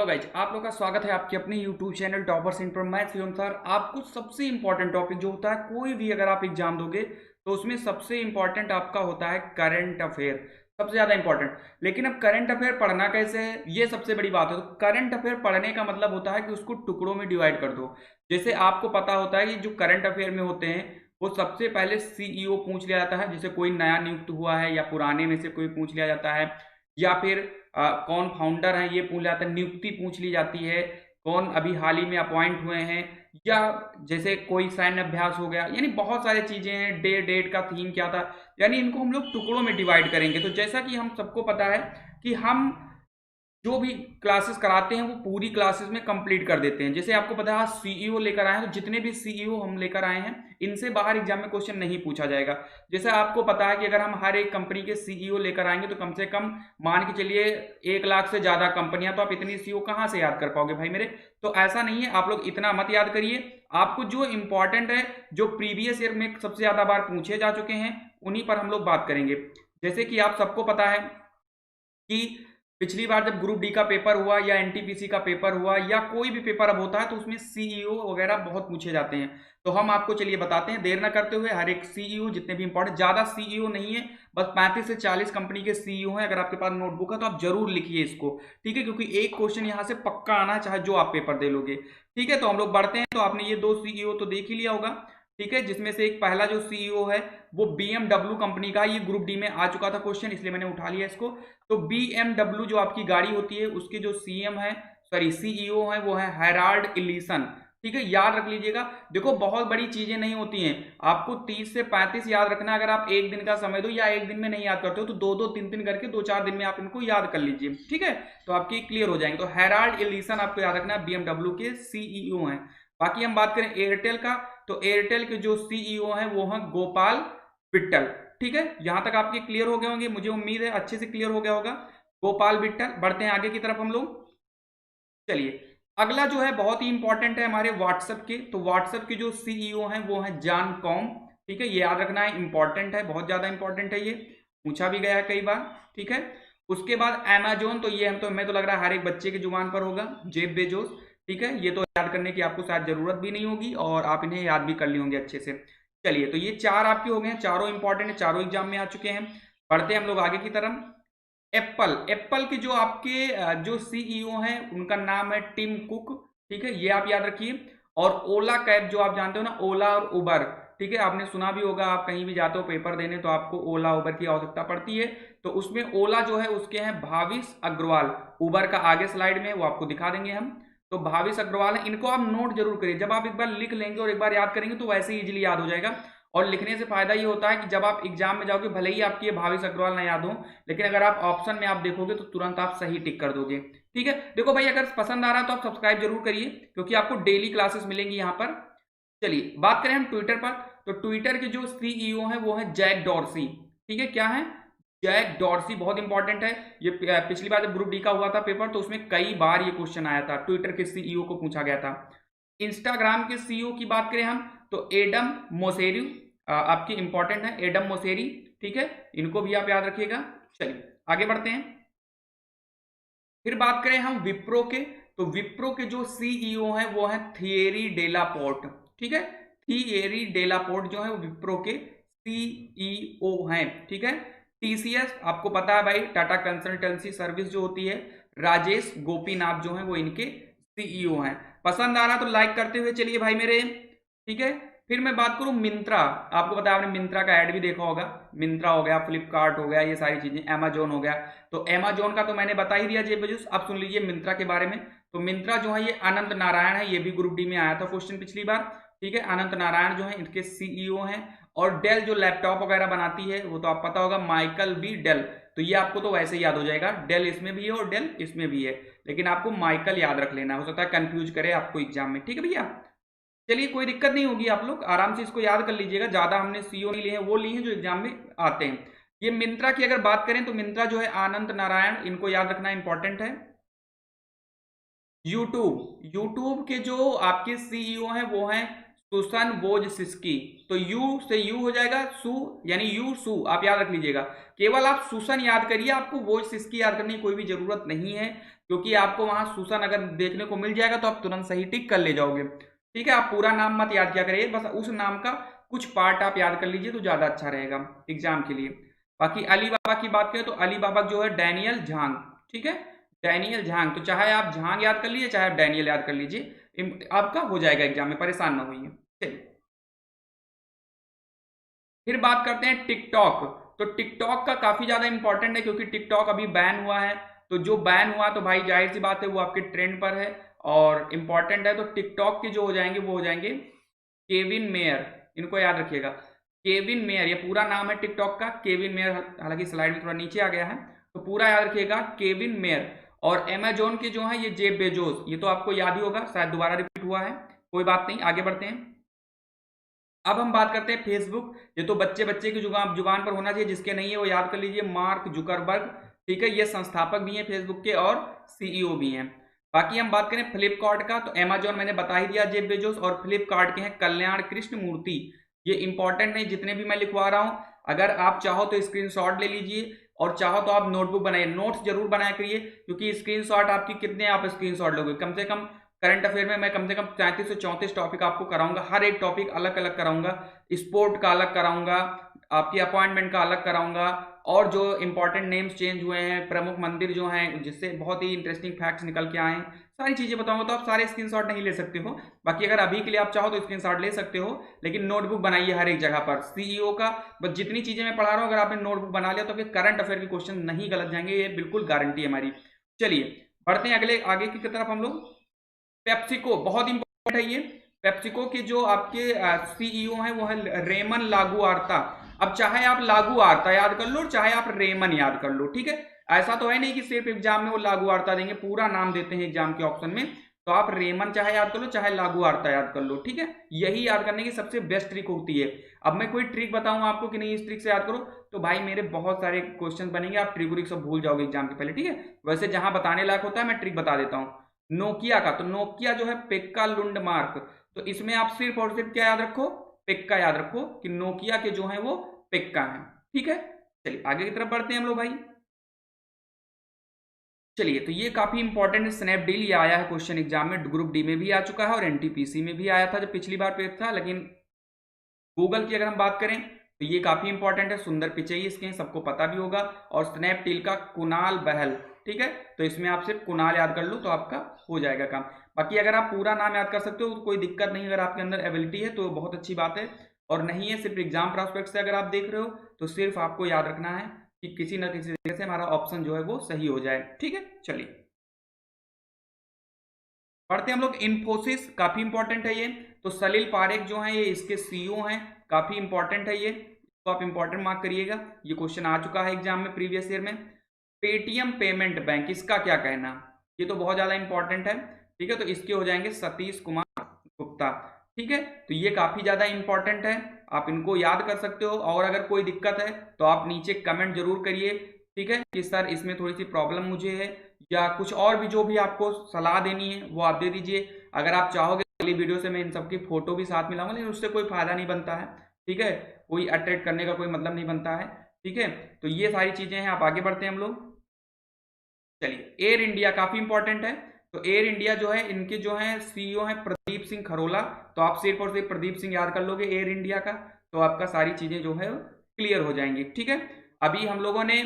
Hello guys, आप लोग का स्वागत है आपके अपने YouTube channel toppers in maths एवं सर। आपको सबसे इंपॉर्टेंट टॉपिक जो होता है, कोई भी अगर आप एग्जाम दोगे तो उसमें सबसे इंपॉर्टेंट आपका होता है करंट अफेयर, सबसे ज्यादा इंपॉर्टेंट। लेकिन अब करंट अफेयर पढ़ना कैसे है, ये सबसे बड़ी बात है। तो करंट अफेयर पढ़ने का मतलब होता है कि उसको टुकड़ों में डिवाइड कर दो। जैसे आपको पता होता है कि जो करंट अफेयर में होते हैं वो सबसे पहले सीईओ पूछ लिया जाता है, जैसे कोई नया नियुक्त हुआ है या पुराने में से कोई पूछ लिया जाता है, या फिर कौन फाउंडर है ये पूछ जाता है, नियुक्ति पूछ ली जाती है, कौन अभी हाल ही में अपॉइंट हुए हैं, या जैसे कोई सैन्य अभ्यास हो गया। यानी बहुत सारी चीजें हैं, डेट का थीम क्या था। यानी इनको हम लोग टुकड़ों में डिवाइड करेंगे। तो जैसा कि हम सबको पता है कि हम जो भी क्लासेस कराते हैं वो पूरी क्लासेस में कंप्लीट कर देते हैं। जैसे आपको पता है आज सीईओ लेकर आए हैं, तो जितने भी सीईओ हम लेकर आए हैं इनसे बाहर एग्जाम में क्वेश्चन नहीं पूछा जाएगा। जैसे आपको पता है कि अगर हम हर एक कंपनी के सीईओ लेकर आएंगे तो कम से कम मान के चलिए 1 लाख से ज्यादा कंपनियां, तो आप इतनी सीईओ कहां से याद कर पाओगे भाई मेरे। तो ऐसा नहीं है, आप लोग इतना मत याद करिए। आपको जो इंपॉर्टेंट है, जो प्रीवियस ईयर में सबसे ज्यादा बार पूछे जा चुके हैं, उन्हीं पर हम लोग बात करेंगे। जैसे कि आप सबको पता है कि पिछली बार जब ग्रुप डी का पेपर हुआ या एनटीपीसी का पेपर हुआ या कोई भी पेपर अब होता है तो उसमें सीईओ वगैरह बहुत पूछे जाते हैं। तो हम आपको चलिए बताते हैं देर ना करते हुए। हर एक सीईओ जितने भी इंपॉर्टेंट, ज्यादा सीईओ नहीं है, बस 35 से 40 कंपनी के सीईओ हैं। अगर आपके पास नोटबुक है तो आप जरूर लिखिए इसको, ठीक है, क्योंकि एक क्वेश्चन यहाँ से पक्का आना है, चाहे जो आप पेपर दे लोगे। ठीक है, तो हम लोग बढ़ते हैं। तो आपने ये दो सीईओ तो देख ही लिया होगा, ठीक है, जिसमें से एक पहला जो सीईओ है वो बीएमडब्ल्यू कंपनी का, ये ग्रुप डी में आ चुका था क्वेश्चन, इसलिए मैंने उठा लिया इसको। तो बीएमडब्ल्यू जो आपकी गाड़ी होती है उसके जो सीएम है, सॉरी सीईओ है, वो है हेराल्ड इलीसन। ठीक है, याद रख लीजिएगा। देखो बहुत बड़ी चीजें नहीं होती हैं, आपको 30 से 35 याद रखना। अगर आप एक दिन का समय दो या एक दिन में नहीं याद करते हो तो दो दो तीन तीन करके 2-4 दिन में आप इनको याद कर लीजिए, ठीक है, तो आपकी क्लियर हो जाएंगे। तो हेराल्ड इलीसन आपको याद रखना, बीएमडब्ल्यू के सीईओ हैं। बाकी हम बात करें एयरटेल का, तो एयरटेल के जो सीईओ हैं वो हैं गोपाल विट्टल। ठीक है, यहां तक आपके क्लियर हो गए होंगे, मुझे उम्मीद है अच्छे से क्लियर हो गया होगा। गोपाल विट्टल। बढ़ते हैं आगे की तरफ हम लोग। चलिए, अगला जो है बहुत ही इंपॉर्टेंट है हमारे व्हाट्सएप के। तो व्हाट्सएप के जो सीईओ हैं वो हैं जॉन कॉम। ठीक है, ये याद रखना है, इंपॉर्टेंट है, बहुत ज्यादा इंपॉर्टेंट है, ये पूछा भी गया है कई बार। ठीक है, उसके बाद अमेजोन, तो ये हम तो मैं तो लग रहा है हर एक बच्चे की जुबान पर होगा, जेफ बेजोस। ठीक है, ये तो याद करने की आपको शायद जरूरत भी नहीं होगी और आप इन्हें याद भी कर लिए होंगे अच्छे से। चलिए, तो ये चार आपके हो गए हैं, चारों इंपॉर्टेंट है, चारों एग्जाम में आ चुके हैं। बढ़ते हैं हम लोग आगे की तरफ। एप्पल, एप्पल के जो आपके जो सीईओ हैं उनका नाम है टिम कुक। ठीक है, ये आप याद रखिए। और ओला कैब जो आप जानते हो ना, ओला और उबर, ठीक है, आपने सुना भी होगा, आप कहीं भी जाते हो पेपर देने तो आपको ओला उबर की आवश्यकता पड़ती है। तो उसमें ओला जो है उसके हैं भाविश अग्रवाल। उबर का आगे स्लाइड में वो आपको दिखा देंगे हम। तो भाविश अग्रवाल है, इनको आप नोट जरूर करिए। जब आप एक बार लिख लेंगे और एक बार याद करेंगे तो वैसे ही इजीली याद हो जाएगा। और लिखने से फायदा ये होता है कि जब आप एग्जाम में जाओगे भले ही आपकी ये भाविश अग्रवाल ना याद हो, लेकिन अगर आप ऑप्शन में आप देखोगे तो तुरंत आप सही टिक कर दोगे। ठीक है, देखो भाई, अगर पसंद आ रहा है तो आप सब्सक्राइब जरूर करिए, क्योंकि आपको डेली क्लासेस मिलेंगी यहाँ पर। चलिए, बात करें हम ट्विटर पर, तो ट्विटर के जो सीईओ हैं वो है जैक डॉर्सी। ठीक है, क्या है, जैक डॉर्सी, बहुत इंपॉर्टेंट है। ये पिछली बार जब ग्रुप डी का हुआ था पेपर तो उसमें कई बार ये क्वेश्चन आया था, ट्विटर के सीईओ को पूछा गया था। इंस्टाग्राम के सीईओ की बात करें हम, तो एडम मोसेरी आपकी इंपॉर्टेंट है, एडम मोसेरी। ठीक है, इनको भी आप याद रखिएगा। चलिए आगे बढ़ते हैं। फिर बात करें हम विप्रो के, तो विप्रो के जो सीईओ हैं वो हैं थिएरी डेलापोर्ट। ठीक है, थिएरी डेलापोर्ट जो है वो विप्रो के सीईओ हैं। ठीक है, टीसीएस आपको पता है भाई, टाटा कंसल्टेंसी सर्विस जो होती है, राजेश गोपीनाथ जो है वो इनके सीईओ हैं। पसंद आ रहा तो लाइक करते हुए चलिए भाई मेरे। ठीक है, फिर मैं बात करूं मिंत्रा, आपको पता है आपने मिंत्रा का ऐड भी देखा होगा। मिंत्रा हो गया, फ्लिपकार्ट हो गया, ये सारी चीजें, अमेजोन हो गया। तो अमेजोन का तो मैंने बता ही दिया जेब बेजोस। अब सुन लीजिए मिंत्रा के बारे में। तो मिंत्रा जो है ये अनंत नारायण है, ये भी ग्रुप डी में आया था क्वेश्चन पिछली बार। ठीक है, अनंत नारायण जो है इनके सीईओ हैं। और डेल जो लैपटॉप वगैरह बनाती है वो तो आप पता होगा, माइकल बी डेल। तो ये आपको तो वैसे ही याद हो जाएगा, डेल इसमें भी है और डेल इसमें भी है, लेकिन आपको माइकल याद रख लेना, हो सकता है कंफ्यूज करे आपको एग्जाम में। ठीक है भैया, चलिए कोई दिक्कत नहीं होगी, आप लोग आराम से इसको याद कर लीजिएगा। ज्यादा हमने सीओ नहीं लिए हैं, वो लिए हैं जो एग्जाम में आते हैं। ये मिंत्रा की अगर बात करें तो मिंत्रा जो है आनंद नारायण, इनको याद रखना इंपॉर्टेंट है। यूट्यूब, यूट्यूब के जो आपके सीईओ हैं वो हैं सुसन वोजसिस्की। तो यू से यू हो जाएगा सू, यानी यू सू, आप याद रख लीजिएगा। केवल आप सुसन याद करिए, आपको वोजसिस्की याद करने की कोई भी जरूरत नहीं है, क्योंकि आपको वहां सुसन अगर देखने को मिल जाएगा तो आप तुरंत सही टिक कर ले जाओगे। ठीक है, आप पूरा नाम मत याद किया करिए, बस उस नाम का कुछ पार्ट आप याद कर लीजिए तो ज्यादा अच्छा रहेगा एग्जाम के लिए। बाकी अली बाबा की बात करें तो अली बाबा जो है डैनियल झांग। ठीक है, डैनियल झांग, तो चाहे आप झांग याद कर लीजिए चाहे आप डैनियल याद कर लीजिए, आपका हो जाएगा एग्जाम में, परेशान ना होइए। चलिए फिर बात करते हैं टिकटॉक। तो टिकटॉक का काफी ज्यादा इंपॉर्टेंट है, क्योंकि टिकटॉक अभी बैन हुआ है। तो जो बैन हुआ तो भाई जाहिर सी बात है वो आपके ट्रेंड पर है और इंपॉर्टेंट है। तो टिकटॉक के जो हो जाएंगे वो हो जाएंगे केविन मेयर, इनको याद रखिएगा। केविन मेयर, ये पूरा नाम है टिकटॉक का, केविन मेयर, हालांकि स्लाइड में थोड़ा नीचे आ गया है, तो पूरा याद रखिएगा केविन मेयर। और अमेजोन के जो है ये जेफ बेजोस, ये तो आपको याद ही होगा, शायद दोबारा रिपीट हुआ है, कोई बात नहीं, आगे बढ़ते हैं। अब हम बात करते हैं फेसबुक। ये तो बच्चे बच्चे की जुबान जुबान पर होना चाहिए, जिसके नहीं है वो याद कर लीजिए, मार्क जुकरबर्ग। ठीक है, ये संस्थापक भी हैं फेसबुक के और सीईओ भी हैं। बाकी हम बात करें फ्लिपकार्ट का, तो अमेजोन मैंने बता ही दिया जेफ बेजोस, और फ्लिपकार्ट के हैं कल्याण कृष्ण मूर्ति। ये इंपॉर्टेंट नहीं जितने भी मैं लिखवा रहा हूं, अगर आप चाहो तो स्क्रीनशॉट ले लीजिए और चाहो तो आप नोटबुक बनाइए, नोट्स जरूर बनाया करिए, क्योंकि स्क्रीनशॉट आपकी कितने आप स्क्रीनशॉट लोगे, कम से कम करंट अफेयर में मैं कम से कम 33 से 34 टॉपिक आपको कराऊंगा, हर एक टॉपिक अलग अलग कराऊंगा, स्पोर्ट का अलग कराऊंगा, आपकी अपॉइंटमेंट का अलग कराऊंगा, और जो इंपॉर्टेंट नेम्स चेंज हुए हैं, प्रमुख मंदिर जो हैं जिससे बहुत ही इंटरेस्टिंग फैक्ट्स निकल के आए हैं, सारी चीजें बताऊंगा। तो आप सारे स्क्रीनशॉट नहीं ले सकते हो, बाकी अगर अभी के लिए आप चाहो तो स्क्रीनशॉट ले सकते हो, लेकिन नोटबुक बनाइए हर एक जगह पर सीईओ का। बस जितनी चीजें मैं पढ़ा रहा हूं अगर आपने नोटबुक बना लिया तो फिर करंट अफेयर के क्वेश्चन नहीं गलत जाएंगे, ये बिल्कुल गारंटी है हमारी। चलिए बढ़ते हैं अगले आगे की तरफ हम लोग। पेप्सिको बहुत इंपॉर्टेंट है ये। पेप्सिको के जो आपके सीईओ हैं वो है रेमन लागू आर्ता। अब चाहे आप लागू आर्ता याद कर लो चाहे आप रेमन याद कर लो, ठीक है, ऐसा तो है नहीं कि सिर्फ एग्जाम में वो लागू आर्ता देंगे, पूरा नाम देते हैं एग्जाम के ऑप्शन में। तो आप रेमन चाहे याद कर लो चाहे लागू आर्ता याद कर लो, ठीक है, यही याद करने की सबसे बेस्ट ट्रिक होती है। अब मैं कोई ट्रिक बताऊं आपको कि नहीं इस ट्रिक से याद करो, तो भाई मेरे बहुत सारे क्वेश्चन बनेंगे, आप ट्रिक व्रिक सब भूल जाओगे एग्जाम के पहले, ठीक है। वैसे जहां बताने लायक होता है मैं ट्रिक बता देता हूँ। नोकिया का, तो नोकिया जो है पेक्का लुंड मार्क, तो इसमें आप सिर्फ और सिर्फ क्या याद रखो, पेक्का याद रखो कि नोकिया के जो है वो पेक्का है, ठीक है। चलिए आगे की तरफ बढ़ते हैं हम लोग भाई। चलिए तो ये काफी इंपॉर्टेंट है, स्नैपडील, ये आया है क्वेश्चन एग्जाम में, ग्रुप डी में भी आ चुका है और एनटीपीसी में भी आया था जब पिछली बार पेपर था। लेकिन गूगल की अगर हम बात करें तो ये काफी इंपॉर्टेंट है, सुंदर पिचई इसके, सबको पता भी होगा। और स्नैपडील का कुणाल बहल, ठीक है, तो इसमें आप सिर्फ कुणाल याद कर लो तो आपका हो जाएगा काम। बाकी अगर आप पूरा नाम याद कर सकते हो तो कोई दिक्कत नहीं, अगर आपके अंदर एबिलिटी है तो बहुत अच्छी बात है, और नहीं है सिर्फ एग्जाम प्रोस्पेक्ट से अगर आप देख रहे हो तो सिर्फ आपको याद रखना है कि किसी न किसी तरीके से हमारा ऑप्शन जो है वो सही हो जाए, ठीक है। चलिए पढ़ते हैं हम लोग, इन्फोसिस काफी इंपॉर्टेंट है ये। तो सलील पारेख जो है ये इसके सीईओ हैं, काफी इंपॉर्टेंट है ये, तो आप इंपॉर्टेंट मार्क करिएगा, ये क्वेश्चन आ चुका है एग्जाम में प्रीवियस ईयर में। पेटीएम पेमेंट बैंक, इसका क्या कहना, ये तो बहुत ज्यादा इंपॉर्टेंट है, ठीक है, तो इसके हो जाएंगे सतीश कुमार गुप्ता, ठीक है। तो ये काफी ज्यादा इंपॉर्टेंट है, आप इनको याद कर सकते हो, और अगर कोई दिक्कत है तो आप नीचे कमेंट जरूर करिए, ठीक है, कि सर इसमें थोड़ी सी प्रॉब्लम मुझे है, या कुछ और भी जो भी आपको सलाह देनी है वो आप दे दीजिए। अगर आप चाहोगे अगली वीडियो से मैं इन सबकी फोटो भी साथ मिलाऊंगा, लेकिन उससे कोई फायदा नहीं बनता है, ठीक है, कोई अट्रैक्ट करने का कोई मतलब नहीं बनता है, ठीक है। तो ये सारी चीजें हैं, आप आगे बढ़ते हैं हम लोग। चलिए एयर इंडिया काफी इंपॉर्टेंट है। तो एयर इंडिया जो है इनके जो है सीईओ है प्रदीप सिंह खरोला, तो आप सिर्फ और सिर्फ प्रदीप सिंह याद कर लोगे एयर इंडिया का, तो आपका सारी चीजें जो है क्लियर हो जाएंगी, ठीक है। अभी हम लोगों ने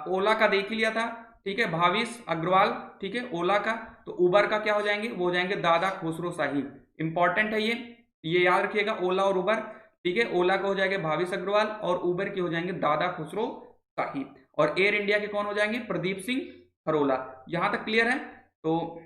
ओला का देख लिया था, ठीक है, भाविश अग्रवाल, ठीक है, ओला का। तो उबर का क्या हो जाएंगे, वो हो जाएंगे दादा खुसरो शाही, इंपॉर्टेंट है ये याद रखिएगा, ओला और उबर, ठीक है, ओला का हो जाएंगे भाविश अग्रवाल और उबर के हो जाएंगे दादा खुसरो शाही, और एयर इंडिया के कौन हो जाएंगे, प्रदीप सिंह खरोला। यहां तक क्लियर है। तो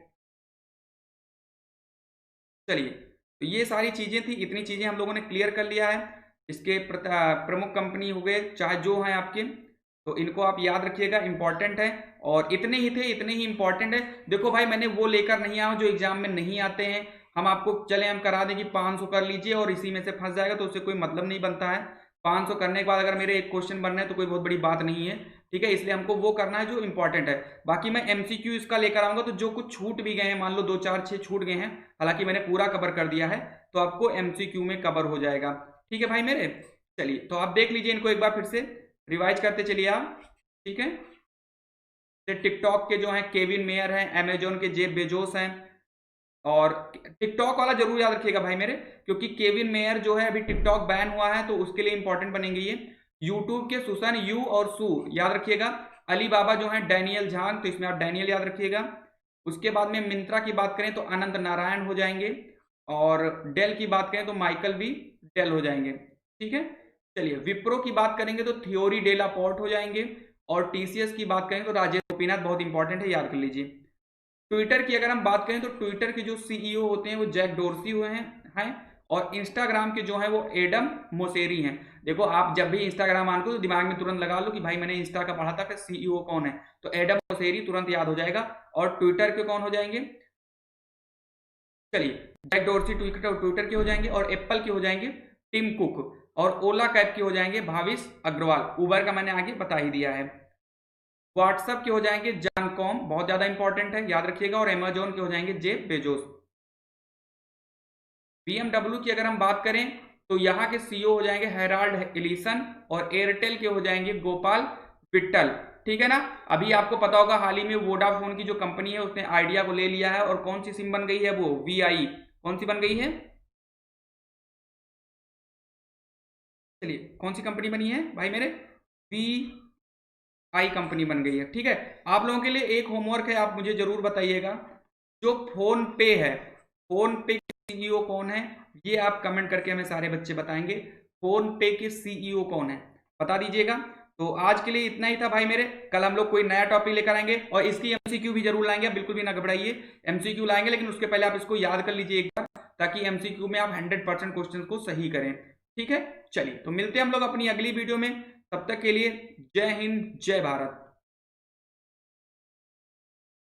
चलिए, तो ये सारी चीजें थी, इतनी चीजें हम लोगों ने क्लियर कर लिया है। इसके प्रमुख कंपनी हो गए चाहे जो हैं आपके, तो इनको आप याद रखिएगा, इंपॉर्टेंट है, और इतने ही थे, इतने ही इंपॉर्टेंट है। देखो भाई मैंने वो लेकर नहीं आया जो एग्जाम में नहीं आते हैं, हम आपको चले हम करा दें कि 500 कर लीजिए और इसी में से फंस जाएगा, तो उससे कोई मतलब नहीं बनता है। 500 करने के बाद अगर मेरे एक क्वेश्चन बन रहे हैं तो कोई बहुत बड़ी बात नहीं है, ठीक है, इसलिए हमको वो करना है जो इंपॉर्टेंट है। बाकी मैं एमसीक्यू इसका लेकर आऊंगा, तो जो कुछ छूट भी गए हैं, मान लो 2 4 6 छूट गए हैं, हालांकि मैंने पूरा कवर कर दिया है, तो आपको एमसीक्यू में कवर हो जाएगा। ठीक है भाई मेरे, चलिए तो आप देख लीजिए इनको एक बार फिर से रिवाइज करते चलिए आप। ठीक है, टिकटॉक के जो हैं केविन मेयर हैं, अमेजोन के जेफ बेजोस हैं, और टिकटॉक वाला जरूर याद रखिएगा भाई मेरे, क्योंकि केविन मेयर जो है अभी टिकटॉक बैन हुआ है तो उसके लिए इंपॉर्टेंट बनेंगे ये। यूट्यूब के सुसन यू और सू याद रखिएगा। अली बाबा जो है डैनियल झांग, तो इसमें आप डैनियल याद रखिएगा। उसके बाद में मिंत्रा की बात करें तो अनंत नारायण हो जाएंगे, और डेल की बात करें तो माइकल भी डेल हो जाएंगे। ठीक है, चलिए विप्रो की बात करेंगे तो थियोरी डेला पोर्ट हो जाएंगे, और टीसीएस की बात करें तो राजेश गोपीनाथ, बहुत इंपॉर्टेंट है, याद कर लीजिए। ट्विटर की अगर हम बात करें तो ट्विटर के जो सीईओ होते हैं वो जैक डोर्सी हुए हैं, और इंस्टाग्राम के जो है वो एडम मोसेरी हैं। देखो आप जब भी इंस्टाग्राम आन को तो दिमाग में तुरंत लगा लो कि भाई मैंने इंस्टा का पढ़ा था कि सीईओ कौन है, तो एडम मोसेरी तुरंत याद हो जाएगा। और ट्विटर के कौन हो जाएंगे, चलिए जैक डोर्सी ट्विटर के हो जाएंगे, और एप्पल के हो जाएंगे टिम कुक, और ओला कैब के हो जाएंगे भाविश अग्रवाल, उबर का मैंने आगे बता ही दिया है। व्हाट्सएप के हो जाएंगे जॉन कॉम, बहुत ज्यादा इंपॉर्टेंट है, याद रखिएगा, और अमेजोन के हो जाएंगे जेफ बेजोस। बीएमडब्ल्यू की अगर हम बात करें तो यहाँ के सीईओ हो जाएंगे हेराल्ड एलिसन, और एयरटेल के हो जाएंगे गोपाल विट्टल। ठीक है ना, अभी आपको पता होगा हाल ही में वोडाफोन की जो कंपनी है उसने आइडिया को ले लिया है, और कौन सी सिम बन गई है, वो वीआई, कौन सी बन गई है, चलिए कौन सी कंपनी बनी है भाई मेरे, वी आई कंपनी बन गई है। ठीक है, आप लोगों के लिए एक होमवर्क है, आप मुझे जरूर बताइएगा, जो फोन पे है, फोन पे के सीईओ कौन है, ये आप कमेंट करके हमें सारे बच्चे बताएंगे, फोन पे के सीईओ कौन है, बता दीजिएगा। तो आज के लिए इतना ही था भाई मेरे, कल हम लोग कोई नया टॉपिक लेकर आएंगे, और इसकी एमसीक्यू भी जरूर लाएंगे, बिल्कुल भी ना घबराइए, एमसीक्यू लाएंगे, लेकिन उसके पहले आप इसको याद कर लीजिए एक बार, ताकि एमसीक्यू में आप 100% क्वेश्चन को सही करें। ठीक है, चलिए तो मिलते हैं हम लोग अपनी अगली वीडियो में, तब तक के लिए जय हिंद जय भारत।